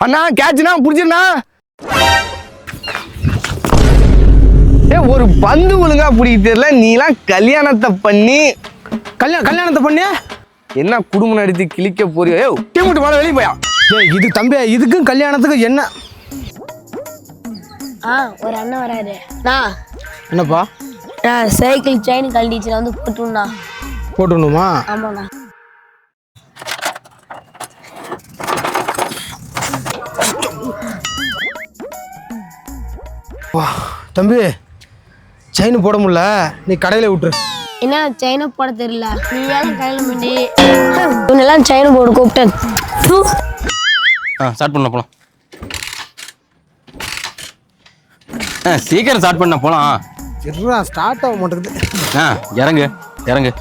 அண்ணா கேட்சுண்ணா புடிச்சிருண்ணா. ஒரு பந்து ஒழுங்கா பிடிக்க தெரியல. நீலாம் கல்யாணத்தை பண்ணி என்ன குடும்பம் நடத்தி கிழிக்க போறியோ? டீமுட்டு மேல வெளியே போயா. இது தம்பி, இதுக்கும் கல்யாணத்துக்கு என்ன? ஒரு அண்ணன் வராரு. என்னப்பா? சைக்கிள் செயின் கழட்டிச்சு வந்து போட்டுண்ணா. போட்டுணுமா? ஆமாண்ணா. தம்பி செயின் போட முடியல, நீ கடையில விட்டுரு. என்ன செயினை போட தெரியல, நீ ஏன் கையில் பண்ணி இவனெல்லாம் செயின் போட்டு கூப்பிட்டேன். ஸ்டார்ட் பண்ண போலாம். சீக்கிரம் ஸ்டார்ட் பண்ண போலாம். ஸ்டார்ட் ஆக மாட்டேங்குது. இறங்கு இறங்கு.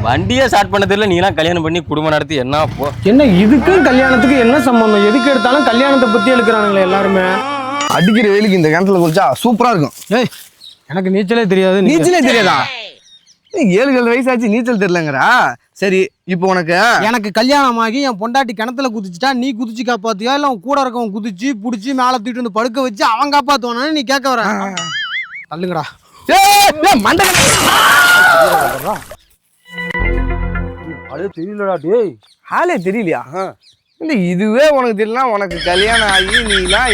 வண்டியே ஸ்டார்ட் பண்ண தெரியல, நீலாம் கல்யாணம் பண்ணி குடும்பம் நடத்தி என்ன போ. என்ன இதுக்கும் கல்யாணத்துக்கு என்ன சம்பந்தம்? எதுக்கு எடுத்தாலும் கல்யாணத்தை பத்தி எழுக்கிறானுங்களே எல்லாருமே. அடிக்கிற வேலைக்கு இந்த கிணத்துல குளிச்சா சூப்பரா இருக்கும். ஏய், எனக்கு நீச்சலே தெரியாது. நீச்சலே தெரியாதா? 7 வயசாச்சு நீச்சல் தெரியலங்கிறா. சரி, இப்போ எனக்கு கல்யாணம் ஆகி என் பொண்டாட்டி கிணத்துல குதிச்சுட்டா, நீ குதிச்சு காப்பாத்தியா இல்ல உன் கூட இருக்கவன் குதிச்சு புடிச்சு மேல தூக்கிட்டு வந்து படுக்க வச்சு அவன் காப்பாத்துவானு நீ கேட்க வர? தள்ளுங்கடா. தெரியலடா டேய். ஆளே தெரியலையா? இல்ல இதுவே உனக்கு தெரியல. உனக்கு கல்யாணம் ஆகி நீலாம்